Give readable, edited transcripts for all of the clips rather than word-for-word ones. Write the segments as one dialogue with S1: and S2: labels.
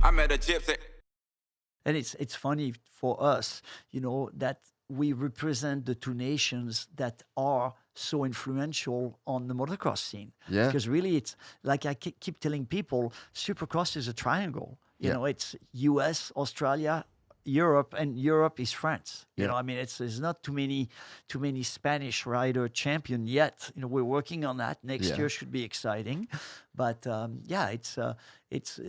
S1: I met a gypsy.
S2: And it's funny for us, that we represent the two nations that are so influential on the motocross scene.
S3: Yeah.
S2: Because really, it's like I keep telling people, Supercross is a triangle.
S3: Yeah.
S2: It's US, Australia, Europe, and Europe is France.
S3: Yeah.
S2: I mean, there's not too many Spanish rider champion yet. We're working on that. Next
S3: Yeah.
S2: year should be exciting, but it's.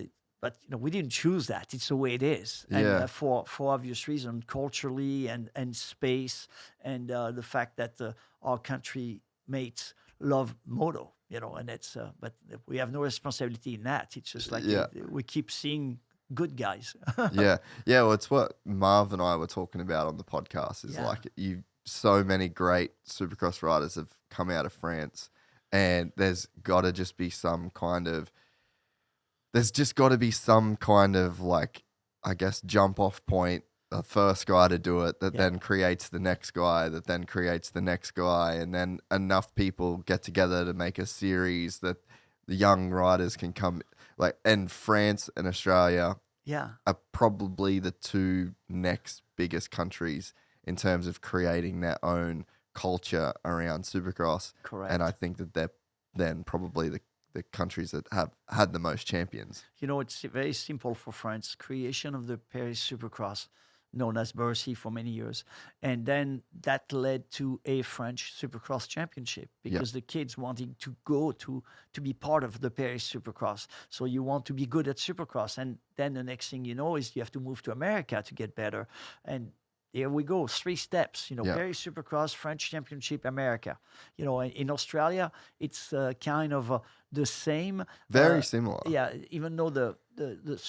S2: But we didn't choose that. It's the way it is, and
S3: Yeah.
S2: for obvious reason, culturally and space, and the fact that our country mates love moto. And it's but we have no responsibility in that. It's just like
S3: Yeah.
S2: we keep seeing good guys.
S3: Yeah. Yeah. Well, it's what Marv and I were talking about on the podcast is
S2: Yeah.
S3: like so many great Supercross riders have come out of France, and there's got to just be some kind of like, I guess, jump off point, the first guy to do it that
S2: Yeah.
S3: then creates the next guy that then creates the next guy. And then enough people get together to make a series that the young riders can come like, and France and Australia
S2: Yeah.
S3: are probably the two next biggest countries in terms of creating their own culture around Supercross.
S2: Correct.
S3: And I think that they're then probably the countries that have had the most champions.
S2: It's very simple for France. Creation of the Paris Supercross, known as Bercy for many years. And then that led to a French Supercross championship because the kids wanting to go to be part of the Paris Supercross. So you want to be good at Supercross. And then the next thing you know is you have to move to America to get better. And here we go, 3 steps, Paris Supercross, French Championship, America. In Australia, it's kind of the same.
S3: Very similar.
S2: Yeah, even though the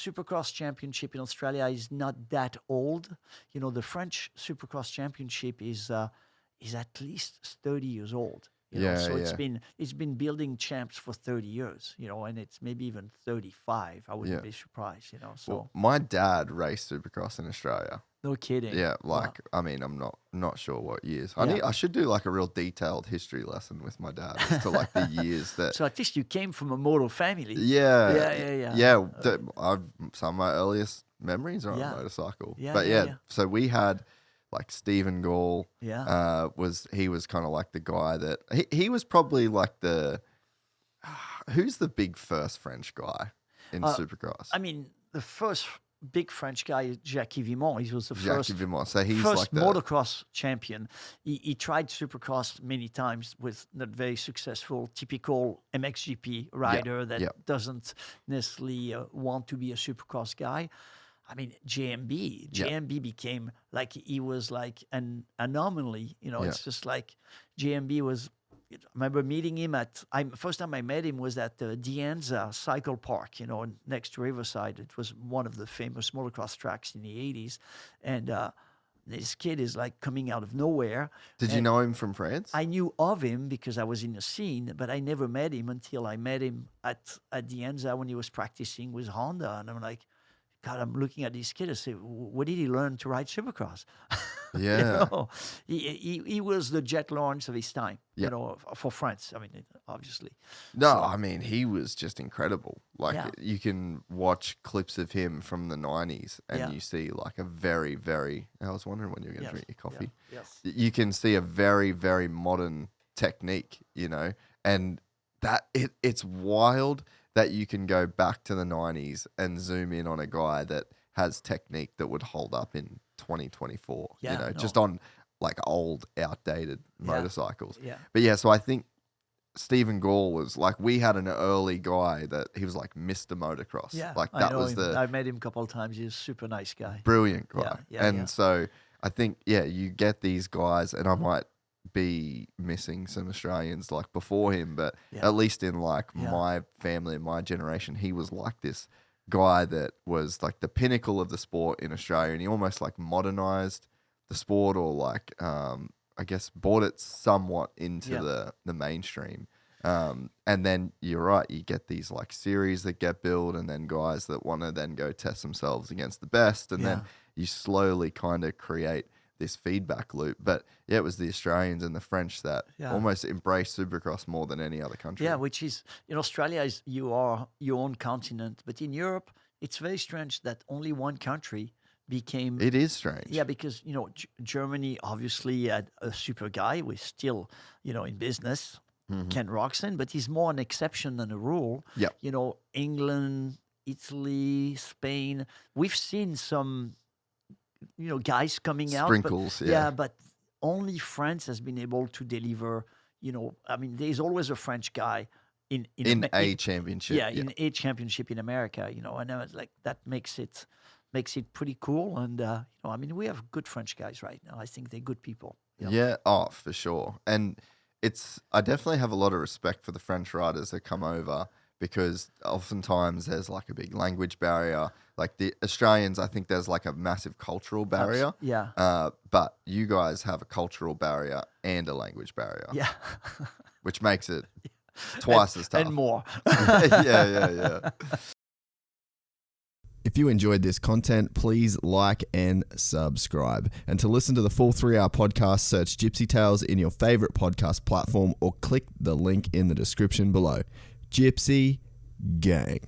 S2: Supercross Championship in Australia is not that old, the French Supercross Championship is at least 30 years old. So it's been building champs for 30 years, and it's maybe even 35. I wouldn't be surprised, So
S3: Well, my dad raced Supercross in Australia.
S2: no kidding.
S3: Yeah,
S2: Wow.
S3: like I mean, I'm not sure what years.
S2: Yeah.
S3: I should do like a real detailed history lesson with my dad as to like the years that.
S2: So at least you came from a moto family.
S3: Yeah,
S2: Yeah.
S3: some of my earliest memories are on
S2: Yeah.
S3: a motorcycle.
S2: Yeah,
S3: But
S2: yeah.
S3: so we had like Stephen Gall.
S2: Yeah.
S3: He was kind of like the guy that he was probably like who's the big first French guy in Supercross?
S2: I mean, the first big French guy is Jackie Vimont. He was the
S3: Jackie
S2: first
S3: Vimont. So he's
S2: first
S3: like the
S2: motocross champion. He tried Supercross many times with not very successful, typical MXGP rider that doesn't necessarily want to be a Supercross guy. I mean, JMB became like, he was like an anomaly. It's just like JMB was. I remember meeting him first time I met him was at Dianza Cycle Park, next to Riverside. It was one of the famous motocross tracks in the 80s. And this kid is like coming out of nowhere.
S3: Did you know him from France?
S2: I knew of him because I was in the scene, but I never met him until I met him at Dianza when he was practicing with Honda. And I'm like, God, I'm looking at this kid and say, where did he learn to ride Supercross?
S3: Yeah.
S2: He was the Jet Lawrence of his time,
S3: Yeah.
S2: For France. I mean, obviously.
S3: No,
S2: So-
S3: I mean, he was just incredible. Like,
S2: Yeah.
S3: you can watch clips of him from the 90s and
S2: Yeah.
S3: you see, like, a very, very... I was wondering when you were going to drink your coffee.
S2: Yes.
S3: You can see a very, very modern technique, and that it's wild that you can go back to the 90s and zoom in on a guy that has technique that would hold up in 2024,
S2: Yeah,
S3: just
S2: no.
S3: on, like, old, outdated motorcycles.
S2: Yeah.
S3: But yeah, so I think Stephen Gall was like, we had an early guy that he was like Mr. Motocross.
S2: Yeah.
S3: Like
S2: I
S3: that
S2: know
S3: was
S2: him.
S3: the
S2: I met him a couple of times. He's a super nice guy.
S3: brilliant guy.
S2: Yeah.
S3: So I think, you get these guys, and I might be missing some Australians like before him, but
S2: Yeah.
S3: at least in like
S2: Yeah.
S3: my family and my generation, he was like this guy that was like the pinnacle of the sport in Australia, and he almost like modernized the sport, or like I guess brought it somewhat into
S2: Yeah.
S3: the mainstream. And then you're right, you get these like series that get built, and then guys that want to then go test themselves against the best, and then
S2: Yeah.
S3: you slowly kind of create this feedback loop. But yeah, it was the Australians and the French that
S2: Yeah.
S3: almost embraced Supercross more than any other country.
S2: Yeah, which is, in Australia, is you are your own continent, but in Europe, it's very strange that only one country became.
S3: It is strange.
S2: Yeah, because Germany obviously had a super guy. We're still in business, Ken Roczen, but he's more an exception than a rule.
S3: Yep.
S2: England, Italy, Spain. We've seen some guys coming out.
S3: Sprinkles.
S2: But only France has been able to deliver. I mean, there's always a French guy in
S3: a championship.
S2: Yeah, in a championship in America. And I was like, that makes it pretty cool. And I mean, we have good French guys right now. I think they're good people.
S3: Yeah. Oh, for sure. And I definitely have a lot of respect for the French riders that come over, because oftentimes there's like a big language barrier. Like the Australians, I think there's like a massive cultural barrier.
S2: Yeah.
S3: But you guys have a cultural barrier and a language barrier.
S2: Yeah.
S3: Which makes it twice as tough.
S2: And more.
S3: Yeah.
S1: If you enjoyed this content, please like and subscribe. And to listen to the full 3-hour podcast, search Gypsy Tales in your favorite podcast platform or click the link in the description below. Gypsy Gang.